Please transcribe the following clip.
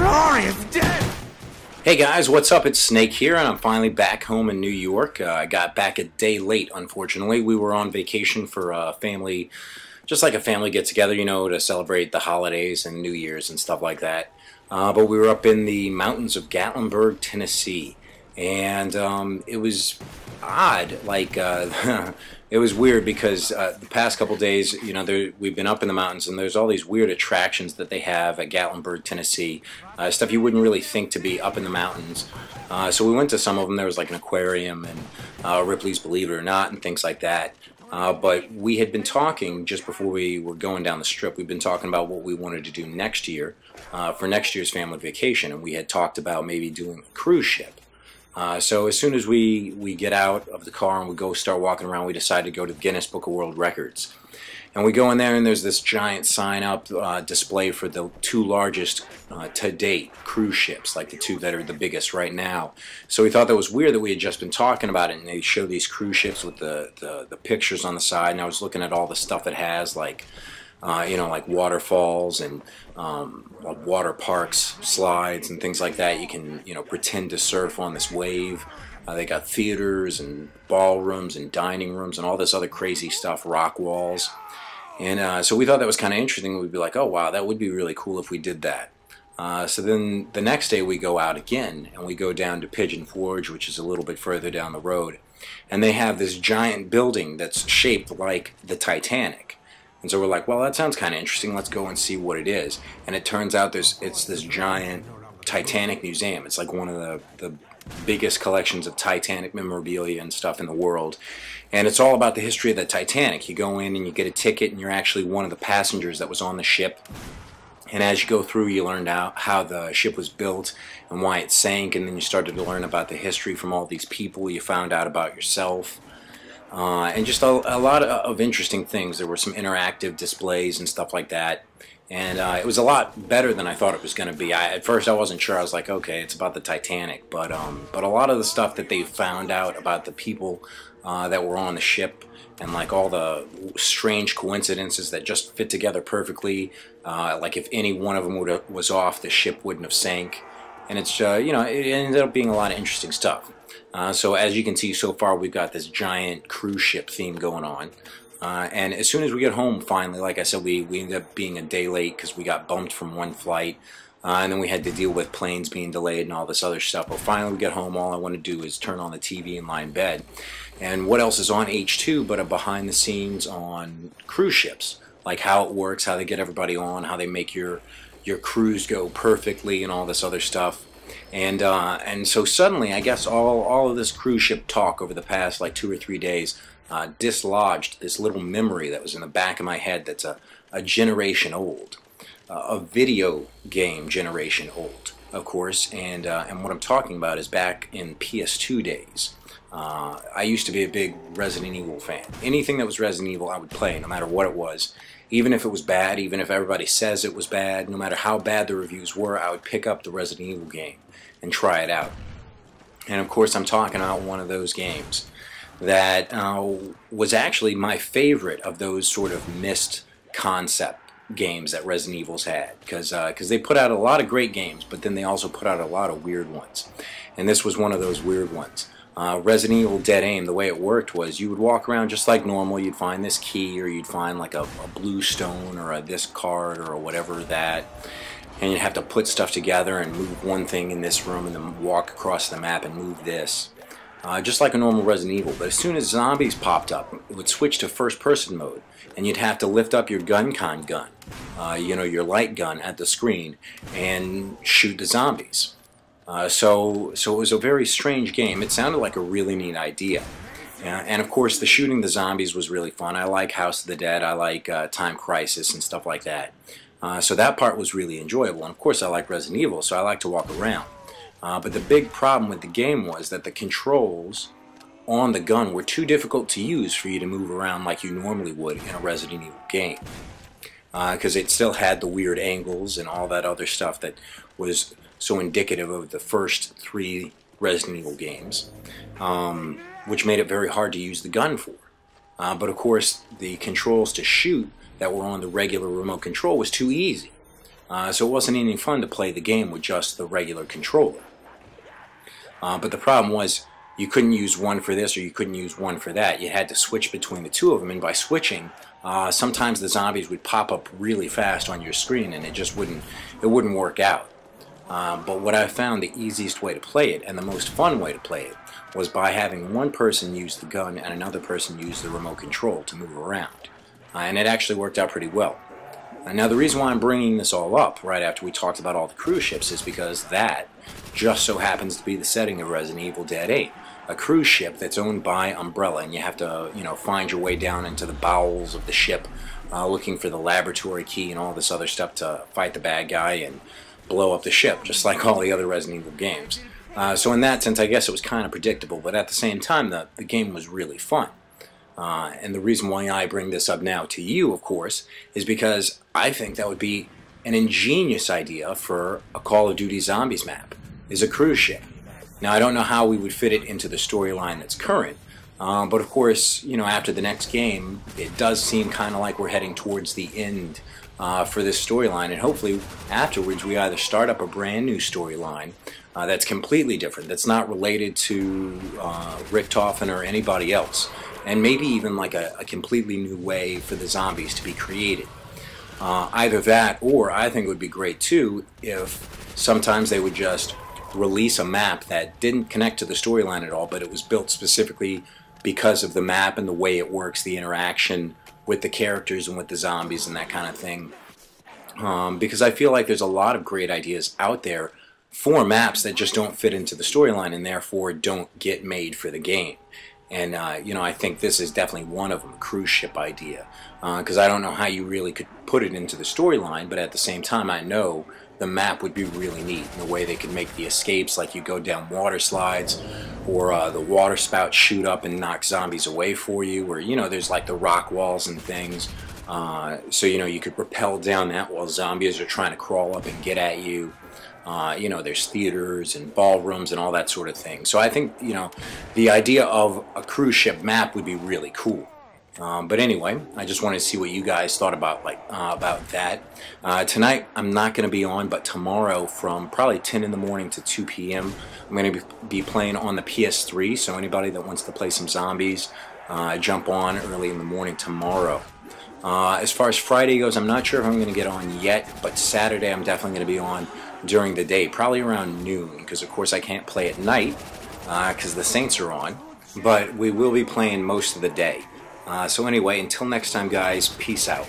glorious death! Hey guys, what's up? It's Snake here, and I'm finally back home in New York. I got back a day late, unfortunately. We were on vacation for a family, just like a family get-together, you know, to celebrate the holidays and New Year's and stuff like that. But we were up in the mountains of Gatlinburg, Tennessee, and it was odd. Like, it was weird because the past couple days, you know, we've been up in the mountains, and there's all these weird attractions that they have at Gatlinburg, Tennessee. Stuff you wouldn't really think to be up in the mountains. So we went to some of them. There was like an aquarium and Ripley's Believe It or Not and things like that. But we had been talking just before we were going down the strip. We've been talking about what we wanted to do next year for next year's family vacation, and we had talked about maybe doing a cruise ship. So as soon as we get out of the car and we go start walking around, we decided to go to the Guinness Book of World Records. And we go in there, and there's this giant sign-up display for the two largest to date cruise ships, like the two that are the biggest right now. So we thought that was weird that we had just been talking about it, and they show these cruise ships with the pictures on the side, and I was looking at all the stuff it has, like you know, like waterfalls and like water parks, slides, and things like that. You can, you know, pretend to surf on this wave. They got theaters and ballrooms and dining rooms and all this other crazy stuff, rock walls. And so we thought that was kind of interesting. We'd be like, oh wow, that would be really cool if we did that. So then the next day we go out again, and we go down to Pigeon Forge, which is a little bit further down the road. And they have this giant building that's shaped like the Titanic. And so we're like, well, that sounds kind of interesting. Let's go and see what it is. And it turns out it's this giant Titanic museum. It's like one of the biggest collections of Titanic memorabilia and stuff in the world. And it's all about the history of the Titanic. You go in and you get a ticket, and you're actually one of the passengers that was on the ship. And as you go through, you learned out how the ship was built and why it sank, and then you started to learn about the history from all these people. You found out about yourself. And just a lot of interesting things. There were some interactive displays and stuff like that. And it was a lot better than I thought it was going to be. At first I wasn't sure. I was like, okay, it's about the Titanic. But a lot of the stuff that they found out about the people that were on the ship, and like all the strange coincidences that just fit together perfectly. Like if any one of them was off, the ship wouldn't have sank. And it's, you know, it ended up being a lot of interesting stuff. So as you can see so far, we've got this giant cruise ship theme going on. And as soon as we get home, finally, like I said, we ended up being a day late because we got bumped from one flight. And then we had to deal with planes being delayed and all this other stuff. But finally we get home, all I want to do is turn on the TV and lie in bed. And what else is on H2 but a behind the scenes on cruise ships? Like how it works, how they get everybody on, how they make your cruise go perfectly and all this other stuff. And so suddenly, I guess all of this cruise ship talk over the past like 2 or 3 days dislodged this little memory that was in the back of my head that's a generation old. A video game generation old, of course, and what I'm talking about is back in PS2 days. I used to be a big Resident Evil fan. Anything that was Resident Evil I would play, no matter what it was. Even if it was bad, even if everybody says it was bad, no matter how bad the reviews were, I would pick up the Resident Evil game and try it out. And of course I'm talking about one of those games that was actually my favorite of those sort of missed concept games that Resident Evil's had, because they put out a lot of great games, but then they also put out a lot of weird ones, and this was one of those weird ones. Resident Evil Dead Aim, the way it worked was you would walk around just like normal. You'd find this key, or you'd find like a blue stone or this card or whatever that, and you'd have to put stuff together and move one thing in this room and then walk across the map and move this. Just like a normal Resident Evil. But as soon as zombies popped up, it would switch to first-person mode, and you'd have to lift up your gun-con gun, you know, your light gun at the screen, and shoot the zombies. So it was a very strange game. It sounded like a really neat idea. And of course, the shooting the zombies was really fun. I like House of the Dead. I like Time Crisis and stuff like that. So that part was really enjoyable. And of course, I like Resident Evil, so I like to walk around. But the big problem with the game was that the controls on the gun were too difficult to use for you to move around like you normally would in a Resident Evil game. Because it still had the weird angles and all that other stuff that was so indicative of the first 3 Resident Evil games, which made it very hard to use the gun for. But of course, the controls to shoot that were on the regular remote control was too easy. So it wasn't any fun to play the game with just the regular controller. But the problem was you couldn't use one for this or you couldn't use one for that. You had to switch between the two of them, and by switching, sometimes the zombies would pop up really fast on your screen, and it wouldn't work out. But what I found the easiest way to play it, and the most fun way to play it, was by having one person use the gun and another person use the remote control to move around. And it actually worked out pretty well. Now the reason why I'm bringing this all up right after we talked about all the cruise ships is because that just so happens to be the setting of Resident Evil Dead 8. A cruise ship that's owned by Umbrella, and you have to, find your way down into the bowels of the ship, looking for the laboratory key and all this other stuff to fight the bad guy and blow up the ship, just like all the other Resident Evil games. So in that sense, I guess it was kind of predictable, but at the same time, the game was really fun. And the reason why I bring this up now to you, of course, is because I think that would be an ingenious idea for a Call of Duty Zombies map, is a cruise ship. Now, I don't know how we would fit it into the storyline that's current, but of course, after the next game, it does seem kind of like we're heading towards the end for this storyline, and hopefully afterwards we either start up a brand new storyline that's completely different, that's not related to Richtofen or anybody else, and maybe even like a completely new way for the zombies to be created. Either that, or I think it would be great too if sometimes they would just release a map that didn't connect to the storyline at all, but it was built specifically because of the map and the way it works, the interaction with the characters and with the zombies and that kind of thing. Because I feel like there's a lot of great ideas out there for maps that just don't fit into the storyline and therefore don't get made for the game. And, I think this is definitely one of them, a cruise ship idea. Because I don't know how you really could put it into the storyline, but at the same time I know the map would be really neat in the way they could make the escapes, like you go down water slides, or the water spouts shoot up and knock zombies away for you, or, there's like the rock walls and things. So, you could rappel down that while zombies are trying to crawl up and get at you. There's theaters and ballrooms and all that sort of thing. So I think, the idea of a cruise ship map would be really cool. But anyway, I just wanted to see what you guys thought about that. Tonight I'm not going to be on, but tomorrow from probably 10 in the morning to 2 p.m. I'm going to be playing on the PS3. So anybody that wants to play some zombies, jump on early in the morning tomorrow. As far as Friday goes, I'm not sure if I'm going to get on yet, but Saturday I'm definitely going to be on during the day, probably around noon, because of course I can't play at night because the Saints are on, but we will be playing most of the day. So anyway, until next time guys, peace out.